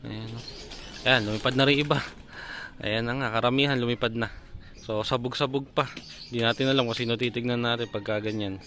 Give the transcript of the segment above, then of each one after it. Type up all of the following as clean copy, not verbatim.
Ayan, oh. Ayan, lumipad na rin iba. Ayan na nga, karamihan lumipad na. So, sabog-sabog pa. Hindi natin alam kung sino titignan natin pagka ganyan.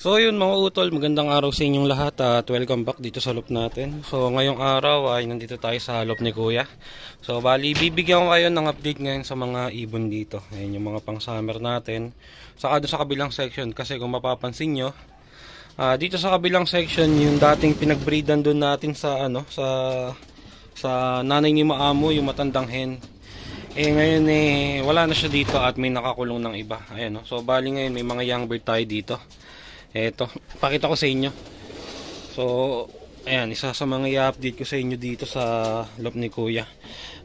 So yun mga utol, magandang araw sa inyong lahat at welcome back dito sa loop natin. So ngayong araw ay nandito tayo sa loop ni Kuya. So bali bibigyan ko kayo ng update ngayon sa mga ibon dito. Ayan yung mga pang summer natin. Saka doon sa kabilang section kasi kung mapapansin nyo, dito sa kabilang section yung dating pinagbreedan doon natin sa sa nanay ni Maamo, yung matandang hen. Ngayon wala na siya dito at may nakakulong ng iba. Ayan, no? So bali ngayon may mga young bird tayo dito. Eto, pakita ko sa inyo. So, ayan, isa sa mga i-update ko sa inyo dito sa loop ni Kuya.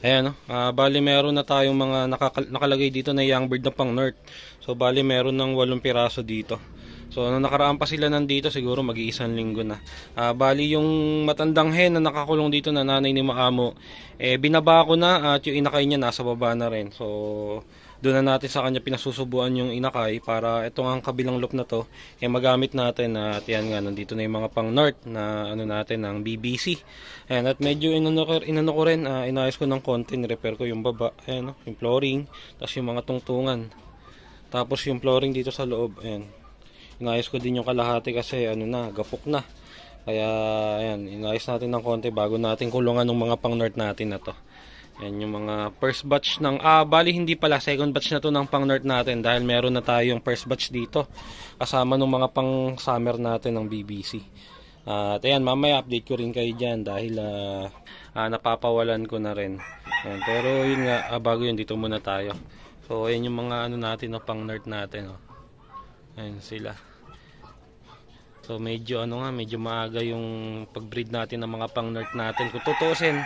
Ayan, no? Bali meron na tayong mga nakalagay dito na young bird na pang north. So, bali meron ng 8 piraso dito. So, nung nakaraan pa sila nandito, siguro mag-iisang linggo na. Bali yung matandang hen na nakakulong dito na nanay ni Maamo, binaba ko na at yung inakay niya nasa baba na rin. So, doon na natin sa kanya pinasusubuan yung inakay para itong ang kabilang loop na to magamit natin at yan nga nandito na yung mga pang north na ano natin ng BBC. Ayan, at medyo inano ko rin, inayos ko ng konti, repair ko yung baba, ayan, no? Yung flooring, tapos yung mga tungtungan, tapos yung flooring dito sa loob, ayan, inayos ko din yung kalahati kasi ano na, gapok na, kaya ayan, inayos natin ng konti bago natin kulungan ng mga pang north natin na to. Yan yung mga first batch ng bali hindi pala, second batch na to ng pang north natin dahil meron na tayong first batch dito kasama ng mga pang summer natin ng BBC. At ayan, mamaya update ko rin kayo dyan dahil napapawalan ko na rin. Ayan, pero yun nga, bago yun dito muna tayo. So ayan yung mga ano natin, no, pang north natin, no. Ayan sila. So medyo ano nga, medyo maaga yung pag-breed natin ng mga pang north natin. Kung tutusin,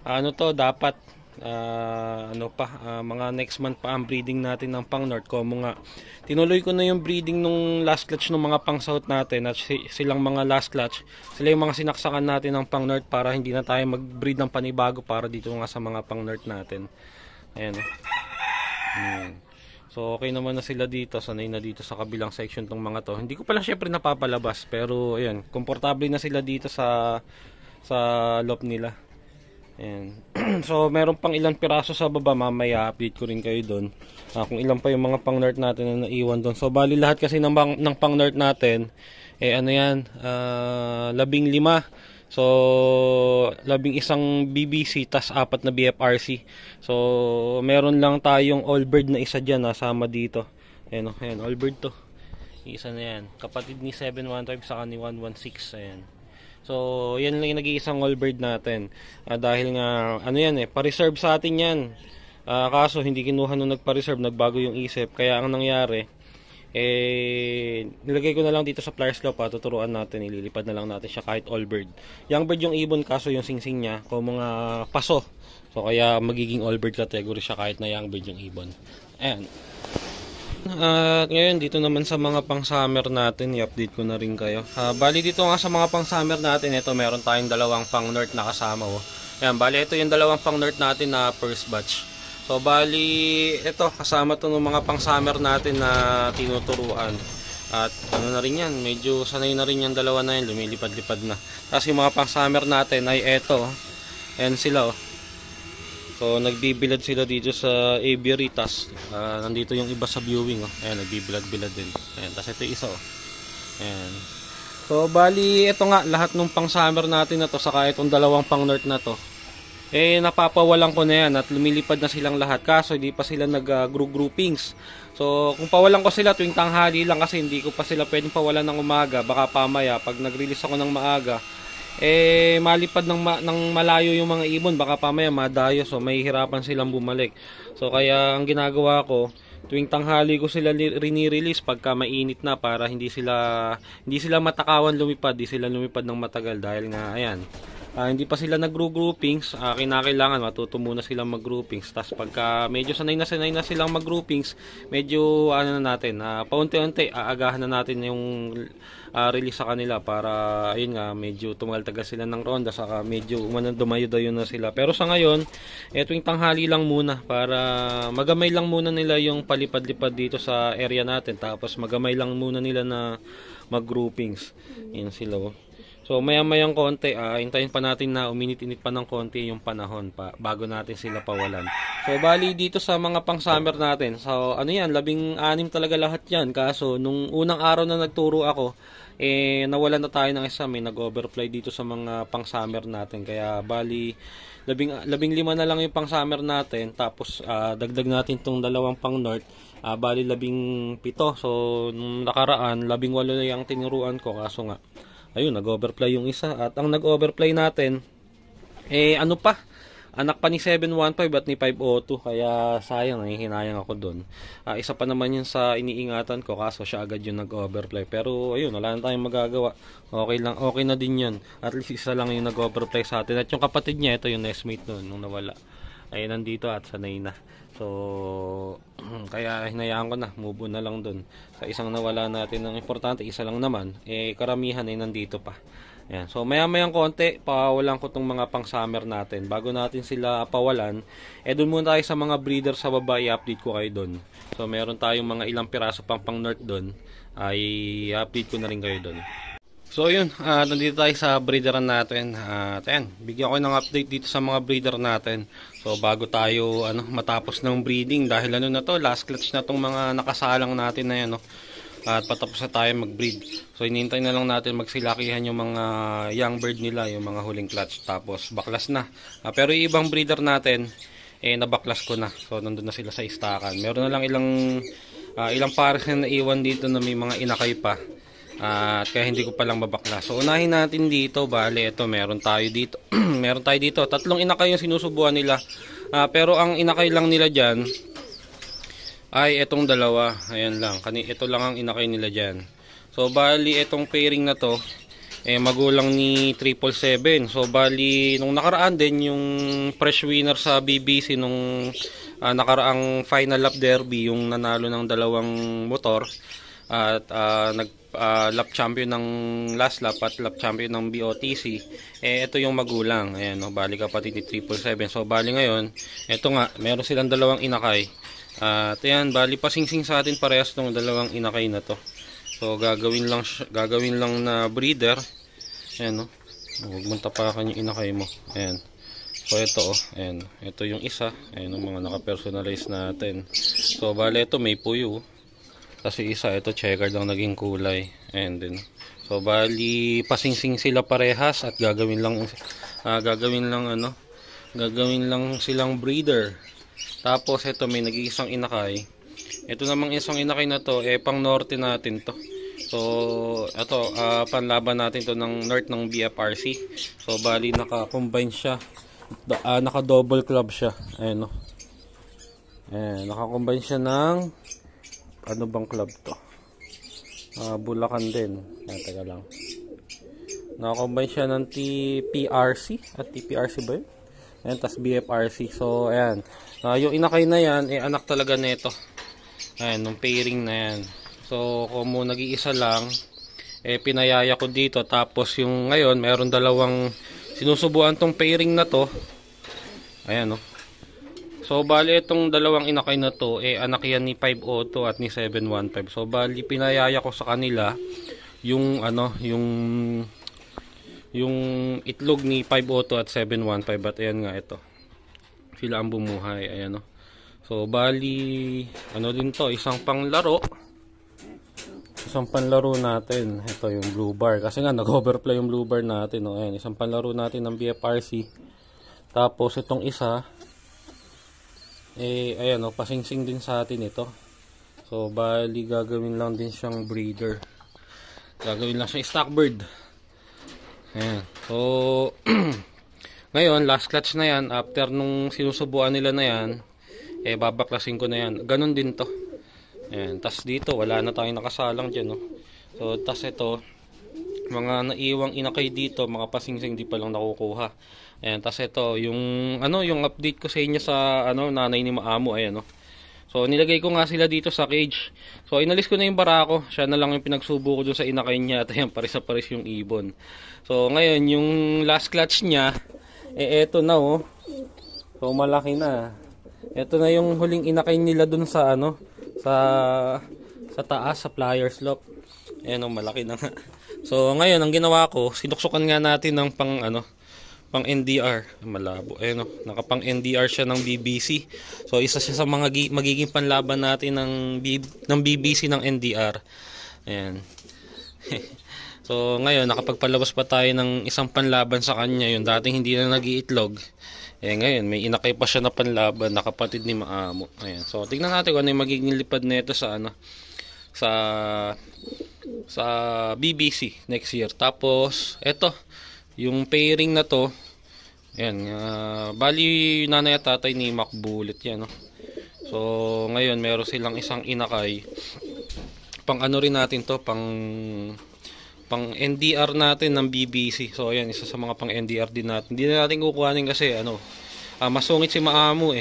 ano to dapat mga next month pa ang breeding natin ng pang north. Como nga tinuloy ko na yung breeding nung last clutch ng mga pang south natin at silang mga last clutch, sila yung mga sinaksakan natin ng pang north para hindi na tayo mag-breed ng panibago para dito nga sa mga pang north natin. Ayan. So okay naman na sila dito, sanay na dito sa kabilang section tong mga to. Hindi ko pala syempre napapalabas pero ayan, komportable na sila dito sa loop nila. Ayan. So meron pang ilang piraso sa baba, mamaya update ko rin kayo doon kung ilan pa yung mga pang north natin na naiwan doon. So bali lahat kasi ng pang north natin ano yan, 15. So 11 BBC tas 4 na BFRC. So meron lang tayong all bird na isa dyan nasama dito. Ayan, ayan, all bird to, isa na yan, kapatid ni 715 saka ni 116. Ayan. So, yan lang yung nag-iisang all bird natin. Dahil nga, ano yan pa-reserve sa atin yan. Kaso, hindi kinuha nung nagpa-reserve, nagbago yung isip. Kaya ang nangyari, nilagay ko na lang dito sa flyers club, tuturuan natin, ililipad na lang natin siya kahit all bird. Young bird yung ibon, kaso yung singsing niya, kung mga paso. So, kaya magiging all bird category siya kahit na young bird yung ibon. Ayan. At ngayon dito naman sa mga pang summer natin, i-update ko na rin kayo. Bali dito nga sa mga pang summer natin, ito meron tayong dalawang pang north na kasama. Ayan, bali ito yung dalawang pang north natin na first batch. So bali ito kasama to ng mga pang summer natin na tinuturuan. At ano na rin yan, medyo sanay na rin yung dalawa na yan, lumilipad-lipad na. Tapos yung mga pang summer natin ay eto. Ayan sila So nagbibilad sila dito sa aviary, tas nandito yung iba sa viewing. Ayan, nagbibilad-bilad din. Ayan, tas ito yung isa. Ayan. So bali ito nga lahat ng pang summer natin na to, saka itong dalawang pang north na to, napapawalan ko na yan at lumilipad na silang lahat. Kaso hindi pa sila nag-groupings. So kung pawalan ko sila tuwing tanghali lang kasi hindi ko pa sila pwedeng pawalan ng umaga. Baka pamaya pag nag-release ako ng maaga, malipad ng malayo yung mga ibon, baka pamaya madayo, so may hirapan silang bumalik. So kaya ang ginagawa ko, tuwing tanghali ko sila rini-release pagka mainit na, para hindi sila matakawan lumipad, hindi sila lumipad ng matagal dahil nga ayan. Hindi pa sila nag-groupings, kinakailangan matuto muna silang mag-groupings. Tapos pagka medyo sanay na silang mag-groupings, medyo ano na natin, paunti-unti aagahan na natin yung release sa kanila para ayun nga, medyo tumagal-tagal sila ng ronda, saka medyo dumayo-dayo na sila. Pero sa ngayon, tuwing tanghali lang muna para magamay lang muna nila yung palipad-lipad dito sa area natin. Tapos magamay lang muna nila na mag-groupings. Yan sila, oh. So maya-mayang konti, hintayin pa natin na uminit-init pa ng konti yung panahon pa bago natin sila pawalan. So bali dito sa mga pang-summer natin, so ano yan, 16 talaga lahat yan. Kaso nung unang araw na nagturo ako, nawalan na tayo ng isa, may nag-overfly dito sa mga pang-summer natin. Kaya bali 15 na lang yung pang-summer natin, tapos dagdag natin tong dalawang pang-north. Bali 17. So nung nakaraan 18 na yung tinuruan ko, kaso nga ayun, nag-overfly yung isa. At ang nag-overfly natin, ano pa, anak pa ni 715 at ni 502. Kaya sayang, hinayang ako doon. Isa pa naman yun sa iniingatan ko, kaso siya agad yung nag-overfly. Pero ayun, wala na tayong magagawa. Okay lang, okay na din yun. At least isa lang yung nag-overfly sa atin. At yung kapatid niya, ito yung nestmate noon, nung nawala. Ay nandito at sanay na. So kaya hinayaan ko na, move on na lang dun. Sa isang nawala natin ng importante, isa lang naman, karamihan ay nandito pa. Ayan. So maya-mayang konti, pawalan ko tong mga pang-summer natin. Bago natin sila pawalan, dun muna tayo sa mga breeder sa baba, i-update ko kayo dun. So meron tayong mga ilang piraso pang-north dun, ay i-update ko na rin kayo dun. So yun, nandito tayo sa breederan natin. Ayan, bigyan ko ng update dito sa mga breeder natin. So bago tayo matapos ng breeding, dahil na to, last clutch na tong mga nakasalang natin na yan, at patapos na tayo mag-breed. So hinihintay na lang natin magsilakihan yung mga young bird nila, yung mga huling clutch, tapos baklas na. Pero yung ibang breeder natin, nabaklas ko na. So nandun na sila sa istakan. Meron na lang ilang pares na naiwan dito na may mga inakay pa. At kaya hindi ko palang mabaklas. So unahin natin dito, bale ito meron tayo dito. Meron tayo dito, 3 inakay yung sinusubuan nila. Pero ang inakay lang nila diyan ay itong dalawa. Ayan lang, ito lang ang inakay nila diyan. So bali itong pairing na to magulang ni 777. So bali nung nakaraan din yung fresh winner sa BBC nung nakaraang final lap derby, yung nanalo ng 2 motor at lap champion ng last lap at lap champion ng BOTC, ito yung magulang. Ayan, bali kapatid ni 777. So bali ngayon, ito nga, meron silang 2 inakay. At ayan, bali pasingsing sa atin parehas ng 2 inakay na to. So gagawin lang na breeder. Ayan, huwag mong tapakan yung inakay mo. Ayan. So ito, ayan, ito yung isa. Ayan, yung mga naka-personalize natin. So bali ito may puyo. Kasi isa, ito checkered ang naging kulay. And then, so bali pasingsing sila parehas at gagawin lang silang breeder. Tapos ito may nag-iisang inakay. Ito namang isang inakay na to, pang norte natin to. So ito, panlaban natin to ng north ng BFRC. So bali naka-combine siya. Naka-double club siya. Ayan, naka-combine siya ng ano bang club to? Bulacan din. Teka lang. Nakakombine siya ng TPRC at TPRC ba yun? Ayan, tas BFRC. So, ayan. Yung inakay na yan, anak talaga nito. Ayan, nung pairing na yan. So, kung mo nag-iisa lang, pinayaya ko dito. Tapos, yung ngayon, mayroon 2 sinusubuan tong pairing na to. Ayan, So bali itong 2 inakay na to, anak yan ni 502 at ni 715. So bali pinayaya ko sa kanila yung yung itlog ni 502 at 715. At ayan nga, ito sila ang bumuhay. Ayan, So bali din to, isang panglaro natin. Ito yung blue bar, kasi nga nag-overfly yung blue bar natin. Ayan, isang panlaro natin ng BFRC. Tapos itong isa, ayan, pasingsing din sa atin ito. So bali gagawin lang din siyang breeder. Gagawin lang siyang stock bird. Ayan. So, ngayon, last clutch na yan. After nung sinusubuan nila na yan, babaklasin ko na yan. Ganon din to. Ayan. Tas dito, wala na tayong nakasalang dyan, no? So, tas ito, mga naiwang inakay dito, mga pasingsing di pa lang nakukuha. Ayan. Tas ito, yung update ko sa inyo sa, nanay ni Maamo, ayan, no? So, nilagay ko nga sila dito sa cage. So, inalis ko na yung barako. Siya na lang yung pinagsubo ko dun sa inakay niya. At ayan, pares na pares yung ibon. So, ngayon, yung last clutch niya, eto na, oh. So, malaki na. Eto na yung huling inakay nila dun sa, sa taas, sa pliers lock. Ayan, oh, malaki na nga. So, ngayon, ang ginawa ko, sinuksukan nga natin ng pang NDR, malabo. Ayun, nakapang NDR siya ng BBC. So isa siya sa mga magiging panlaban natin ng BBC ng NDR. Ayan. So ngayon nakapagpalabas pa tayo ng isang panlaban sa kanya, yung dating hindi na nag-iitlog. Ngayon may inakay pa siya na panlaban na kapatid ni Maamo. Ayan. So tingnan natin kung ano yung magiging lipad nito sa sa BBC next year. Tapos eto yung pairing na to, ayan, bali nanay at tatay ni Macbullet yan, no? So ngayon meron silang isang inakay, pang rin natin to, pang NDR natin ng BBC. So ayan, isa sa mga pang NDR din natin. Hindi na natin kukuhanin kasi masungit si Maamo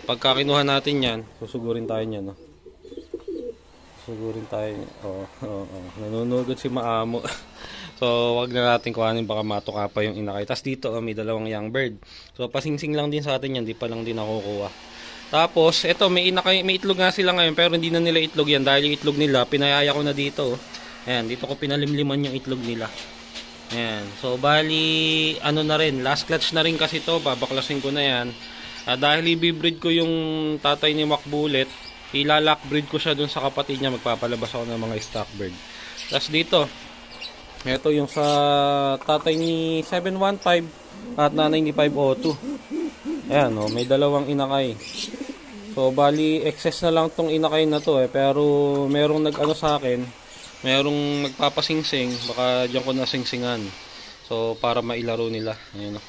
pagka kinuha natin yan, susugurin tayo niyan, no? Sugurin tayo. Nanunugod si Maamo. So, wag na natin kuhanin, baka matuka pa yung inakay. Tapos dito, may dalawang young bird. So, pasingsing lang din sa atin yan. Di pa lang din nakukuha. Tapos, eto, may itlog nga sila ngayon. Pero hindi na nila itlog yan. Dahil yung itlog nila, pinayaya ko na dito. Ayan, dito ko pinalimliman yung itlog nila. Ayan. So, bali, na rin. Last clutch na rin kasi to. Babaklasin ko na yan. Dahil i-breed ko yung tatay ni Macbullet, ilalockbreed ko siya dun sa kapatid niya. Magpapalabas ako ng mga stock bird. Tapos dito, ito yung sa tatay ni 715 at nanay ni 502. Ayan, may dalawang inakay. So bali excess na lang tong inakay na to pero merong sa akin, merong magpapasingsing, baka diyan ko na singsingan. So para mailaro nila. Ayan,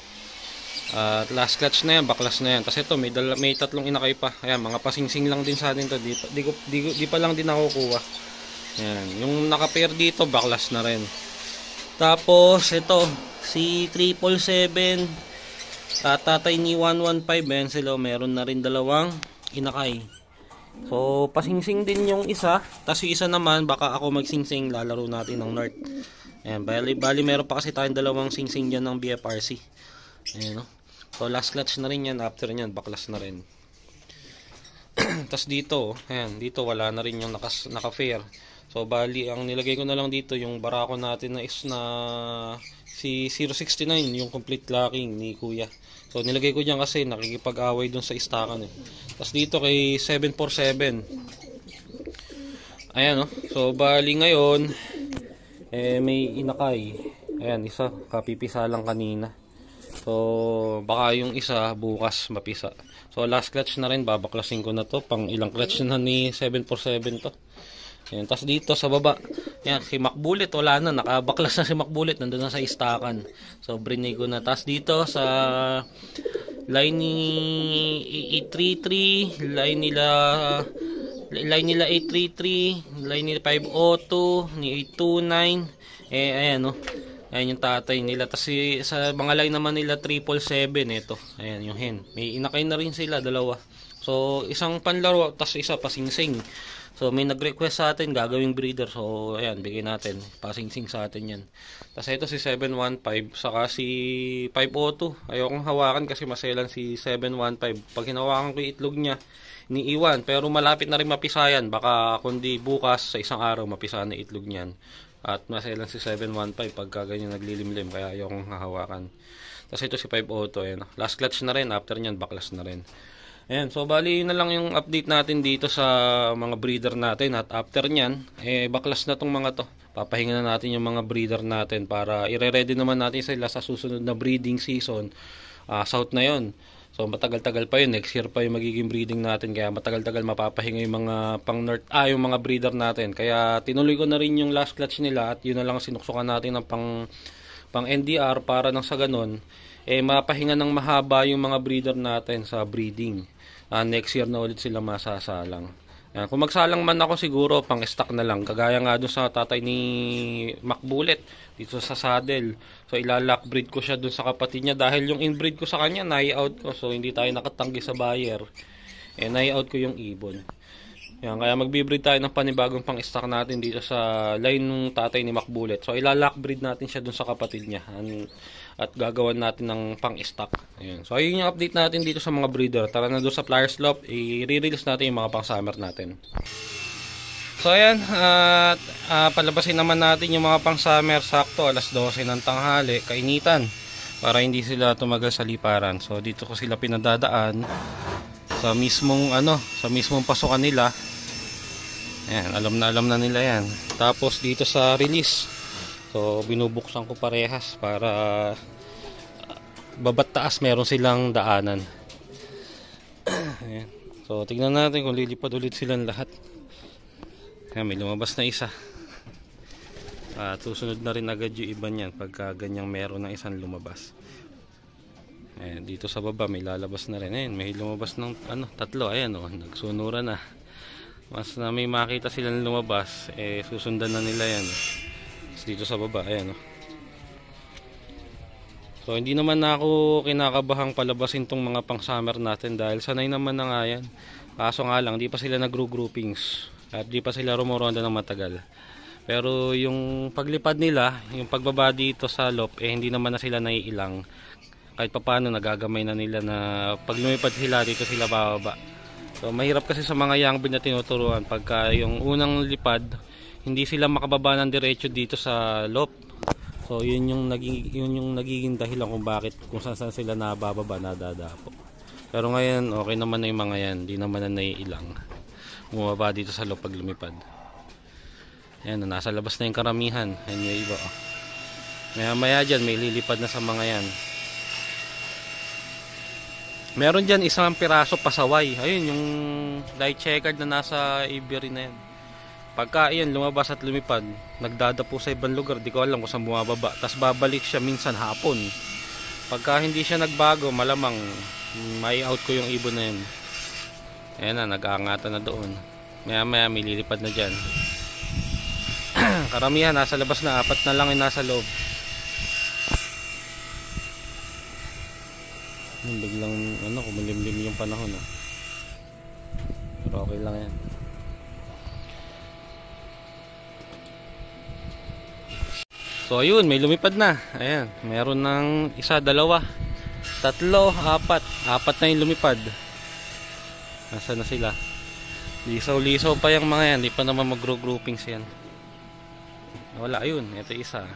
at last clutch na yan, baklas na yan. Tapos ito may tatlong inakay pa. Ayan, mga pasingsing lang din sa atin to. Di pa lang din nakukuha. Ayan, yung naka-pair dito, baklas na rin. Tapos ito si 777 tatay ni 115, ayan sila, meron na rin dalawang inakay. So pasingsing din yung isa. Tapos yung isa naman baka ako magsingsing, lalaro natin ng North. Ayan, bali meron pa kasi tayong dalawang singsing dyan ng BFRC. Ayan, no? So last clutch na rin yan. After nyan baklas na rin. Tapos dito, ayan, dito wala na rin yung naka-fair. So bali ang nilagay ko na lang dito yung barako natin na si 069, yung complete locking ni Kuya. So nilagay ko diyan kasi nakikipag-away dun sa istakan Tapos dito kay 747. Ayan, no. So bali ngayon may inakay. Ayan, isa kapipisa lang kanina. So baka yung isa bukas mapisa. So last clutch na rin, babaklasin ko na to. Pang ilang clutch na ni 747 to. Ayan, tapos dito sa baba, yan, si Macbullet, wala na, nakabaklas na si Macbullet, nandun na sa istakan. So, brinig ko na. Tapos dito sa line ni 833, line nila 833, line nila 502, ni 829, ayan, no. Ayan yung tatay nila. Tapos sa mga line naman nila 777, ito. Ayan yung hen. May inakay na rin sila, dalawa. So, isang panlaro, tapos isa pasingsing. So may nag-request sa atin gagawing breeder. So ayan, bigay natin. Pasingsing sa atin yan. Tapos ito si 715. Saka si 502. Ayokong hawakan kasi maselan si 715. Pag hinawakan ko yung itlog niya, iniiwan. Pero malapit na rin mapisayan. Baka kundi bukas sa isang araw mapisayan na itlog niyan. At maselan si 715 pagka ganyan naglilimlim. Kaya ayokong hahawakan. Tapos ito si 502. Ayan. Last clutch na rin. After nyan, baklas na rin. Ayan, so bali yun na lang yung update natin dito sa mga breeder natin. At after nyan, baklas na tong mga to. Papahinga na natin yung mga breeder natin para ire-ready naman natin sila sa susunod na breeding season. South na yon. So matagal-tagal pa yun, next year pa yung magiging breeding natin. Kaya matagal-tagal mapapahinga yung mga pang north, yung mga breeder natin. Kaya tinuloy ko na rin yung last clutch nila at yun na lang sinuksukan natin ng pang pang NDR para nang sa ganun mapahinga ng mahaba yung mga breeder natin sa breeding. Next year na ulit sila masasalang. Kung magsalang man ako siguro pang stock na lang, kagaya nga dun sa tatay ni Macbullet dito sa saddle. So ilalock breed ko siya dun sa kapatid niya dahil yung inbreed ko sa kanya nai-out ko, so hindi tayo nakatanggi sa buyer. Nai-out ko yung ibon. Kaya magbi-breed tayo ng panibagong pang-stock natin dito sa line ng tatay ni Macbullet. So ilalock breed natin siya dun sa kapatid niya at gagawan natin ng pang-stock. So ayun yung update natin dito sa mga breeder. Tara na doon sa Flyers Loft, i-release natin yung mga pang-summer natin. So ayan, palabasin naman natin yung mga pang-summer sakto alas 12 ng tanghali, kainitan, para hindi sila tumagal sa liparan. So dito ko sila pinadadaan sa mismong pasukan nila. Ayan, alam na nila yan. Tapos dito sa release, so binubuksan ko parehas para babat taas meron silang daanan. Ayan. So tignan natin kung lilipad ulit silang lahat. Ayan, may lumabas na isa. At susunod na rin agad yung iba niyan pagka ganyang meron ng isang lumabas. Ayan, dito sa baba may lalabas na rin. Ayan, may lumabas ng tatlo. Ayan, nagsunuran na. Mas na may makita silang lumabas, susundan na nila yan. Dito sa baba, ayan. So hindi naman na ako kinakabahang palabasin tong mga pang summer natin dahil sanay naman na nga yan. Kaso nga lang, di pa sila nag-groupings at di pa sila rumoronda ng matagal. Pero yung paglipad nila, yung pagbaba dito sa loft, hindi naman na sila naiilang. Kahit papaano nagagamay na nila na pag lumipad sila, dito sila bababa. So mahirap kasi sa mga young breed na tinuturuan pagka yung unang lipad hindi sila makababa ng diretso dito sa loft. So yun yung nagiging dahilan kung bakit kung saan sila nabababa, nadadapo. Pero ngayon okay naman na yung mga yan, hindi naman na naiilang bumaba dito sa loft pag lumipad. Ayan, nasa labas na yung karamihan. Ayan yung iba. Maya dyan may lilipad na sa mga yan. Meron dyan isang piraso pasaway. Ayun yung light checkered na nasa Avery na yan. Pagka yan lumabas at lumipad, nagdadapo sa ibang lugar, di ko alam kung saan bumababa. Tapos babalik siya minsan hapon. Pagka hindi siya nagbago, malamang may out ko yung ibon na yun. Ayan na, nag-aangatan na doon. Maya may lilipad na dyan. Karamihan nasa labas na, 4 na lang yung nasa loob. Biglang kumulimlim yung panahon. Pero okay lang yan. So ayun, may lumipad na. Ayan, meron ng isa, dalawa, tatlo, apat na yung lumipad. Nasaan na sila? Lisaw pa yung mga yan. Di pa naman mag-groupings yan. Wala, ayun, ito isa.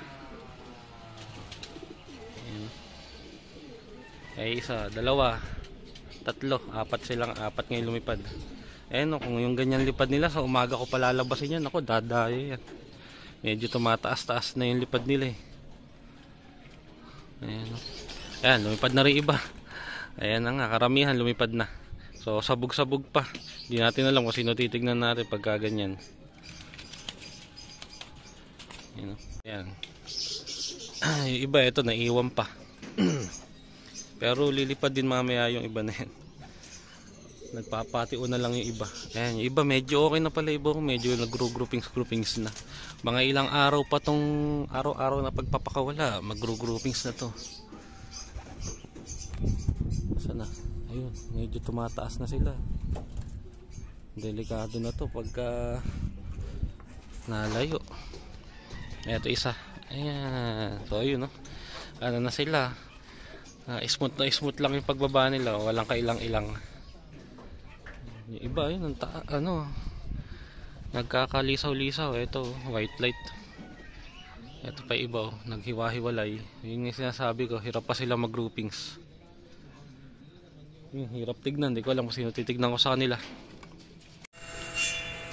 Isa, dalawa, tatlo, apat ngayon lumipad. Kung yung ganyan lipad nila sa umaga ko palalabasin yan, ako dadayo yan. Medyo tumataas-taas na yung lipad nila Ayan, lumipad na rin iba. Ayan na nga, karamihan lumipad na. So sabog-sabog pa. Hindi natin alam kung sino titignan natin pagka ganyan. Ayan. Yung iba ito naiiwan pa. Pero lilipad din mamaya yung iba na yan. Nagpapatio na lang yung iba. Ayan, yung iba medyo okay na pala iba. Medyo nag-groupings na. Mga ilang araw pa tong araw-araw na pagpapakawala. Mag-groupings na to. Saan na? Ayun, medyo tumataas na sila. Delikado na to pagka nalayo. Ito isa. Ayan. So ayun ano na sila. Smooth lang yung pagbaba nila, walang kailang-ilang. Yung iba yun nagkakalisaw-lisaw. Ito white light. Ito pa iba naghiwa-hiwalay. Yun yung sinasabi ko, hirap pa sila mag-groupings. Hirap tignan, di ko alam kung sino titignan ko sa kanila.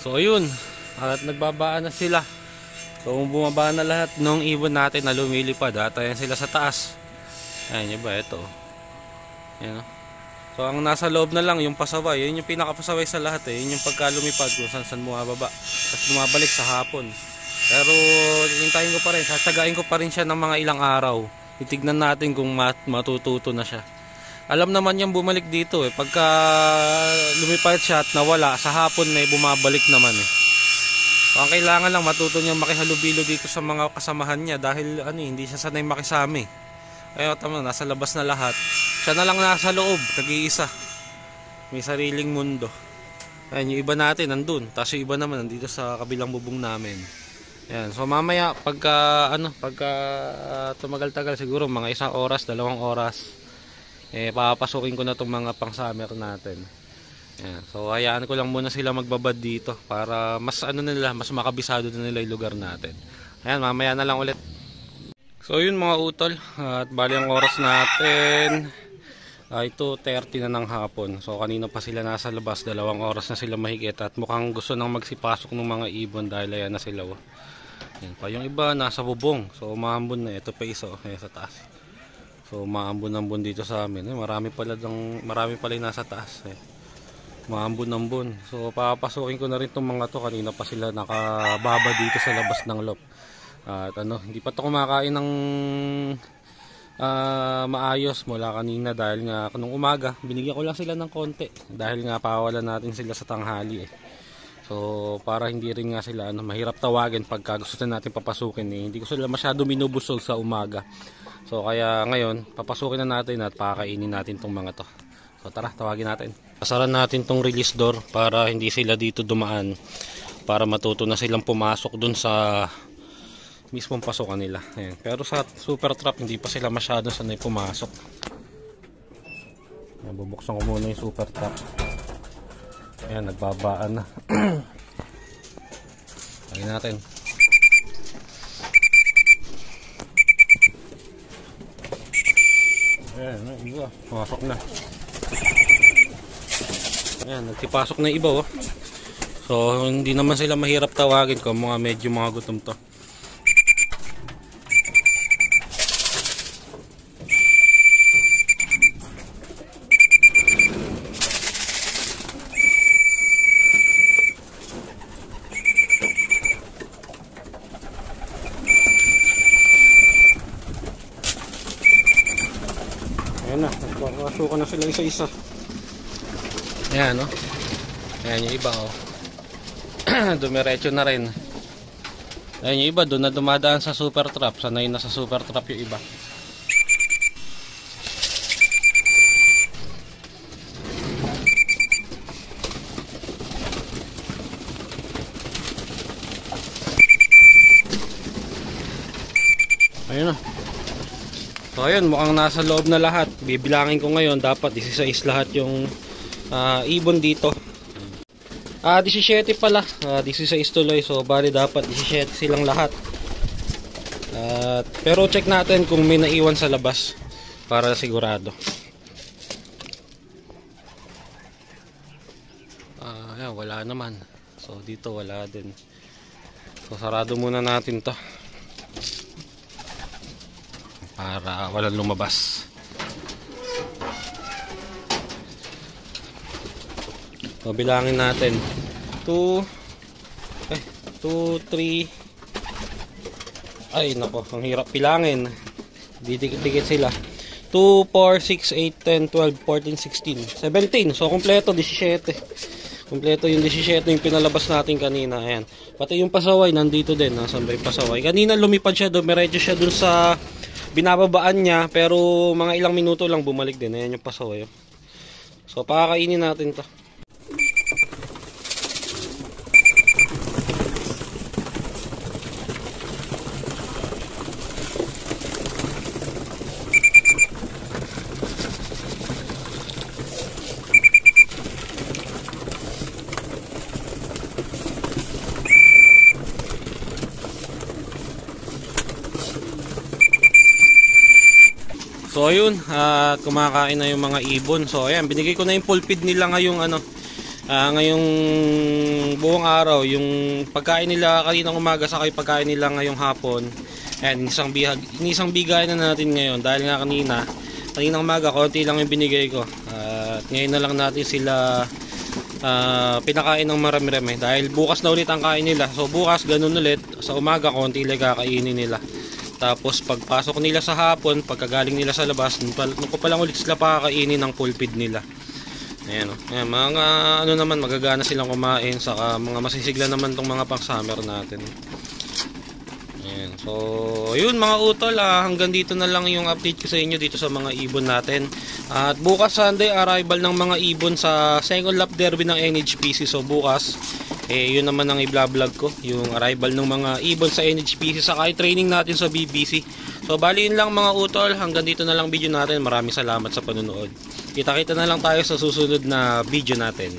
So ayun, at nagbabaan na sila. So bumaba na lahat ng ibon natin na lumilipad. At ayan sila sa taas. Ayan yung ba, ito. Ayan. So ang nasa loob na lang yung pasaway. Yun yung pinakapasaway sa lahat Yun yung pagka lumipad kung saan bumababa. Tapos bumabalik sa hapon. Pero hintayin ko pa rin, sasagain ko pa rin siya ng mga ilang araw. Titignan natin kung matututo na siya. Alam naman niyang bumalik dito eh. Pagka lumipad siya at nawala, sa hapon na bumabalik naman eh. So, ang kailangan lang matuto niyang makihalubilo dito sa mga kasamahan niya dahil hindi siya sanay makisama eh. Ayun, tama, nasa labas na lahat. Siya na lang nasa loob, nag-iisa. May sariling mundo. Ayun, yung iba natin nandun. Tapos yung iba naman nandito sa kabilang bubong namin. Ayan, so mamaya pagka tumagal-tagal siguro mga 1 oras, 2 oras, papapasukin ko na itong mga pang summer natin. Ayan, so hayaan ko lang muna sila magbabad dito para mas mas makabisado na nila yung lugar natin. Ayan, mamaya na lang ulit. So yun mga utol, at bali ang oras natin ay 2:30 na ng hapon. So kanina pa sila nasa labas, 2 oras na sila mahigit at mukhang gusto nang magsipasok ng mga ibon dahil ayan na sila. Yan pa yung iba nasa bubong. So umaambon na, ito pa isa ayan sa taas. So umaambon-ambon dito sa amin. Marami pala yung nasa taas eh. Umaambon-ambon. So papapasukin ko na rin tong mga to, kanina pa sila nakababa dito sa labas ng loft. At hindi pa to kumakain ng maayos mula kanina dahil nga nung umaga binigyan ko lang sila ng konti dahil nga pawalan natin sila sa tanghali eh. So para hindi rin nga sila mahirap tawagin pagka gusto na natin papasukin eh. Hindi ko sila masyado minubusog sa umaga. So kaya ngayon papasukin na natin at pakainin natin tong mga to. So tara, tawagin natin. Pasaran natin tong release door para hindi sila dito dumaan, para matuto na silang pumasok dun sa mismong pasokan nila. Ayan. Pero sa super trap hindi pa sila masyado sanay pumasok. Ayan, bubuksan ko muna yung super trap. Ayan, nagbabaan na. Lagyan natin. Ayan, iba. Pumasok na. Ayan, nagtipasok na iba oh. So, hindi naman sila mahirap tawagin kung medyo mga gutom to. Ayan na, nagpapasukan na sila isa-isa. Ayan o. Ayan yung iba o. Dumiretso na rin. Ayan yung iba, doon na dumadaan sa super trap. Sanay na sa super trap yung iba. Ayun na. So ayun, mukhang nasa loob na lahat. Bibilangin ko ngayon, dapat 16 lahat yung ibon dito. 17 pala, 16 tuloy. So bali dapat 17 silang lahat. Pero check natin kung may naiwan sa labas para sigurado. Ayan, wala naman. So dito wala din. So sarado muna natin to para walang lumabas. So bilangin natin 2 3. Ay nako, ang hirap bilangin. Didikit-dikit sila. 2, 4, 6, 8, 10, 12, 14, 16, 17. So kompleto 17. Kompleto yung 17 yung pinalabas natin kanina. Ayan. Pati yung pasaway nandito din. Nasaan ba yung pasaway? Kanina lumipad siya doon. Meredyo siya doon sa binababaan niya. Pero mga ilang minuto lang bumalik din. Ayan yung pasaway. So pakakainin natin to. So ayun, kumakain na yung mga ibon. So ayan, binigay ko na yung full feed nila ngayong ngayong buong araw. Yung pagkain nila kaninang umaga sa pagkain nila ngayong hapon. Ayan, isang bigay na natin ngayon dahil nga kaninang umaga konti lang yung binigay ko. At ngayon na lang natin sila pinakain ng marami-rami dahil bukas na ulit ang kain nila. So bukas ganun ulit, sa umaga konti lang kakainin nila. Tapos pagpasok nila sa hapon, pagkagaling nila sa labas, nung ko pa lang ulit sila pakakainin ng full feed nila. Ayan, ayan, mga ano naman, magagana silang kumain, saka mga masisigla naman tong mga pang summer natin. Ayan, so yun mga utol, hanggang dito na lang yung update ko sa inyo dito sa mga ibon natin. At bukas Sunday, arrival ng mga ibon sa second lap derby ng NHPC. So bukas yun naman ang i-vlog ko, yung arrival ng mga ibon sa NHPC saka training natin sa BBC. So bali yun lang mga utol, hanggang dito na lang video natin. Maraming salamat sa panonood. Kita-kita na lang tayo sa susunod na video natin.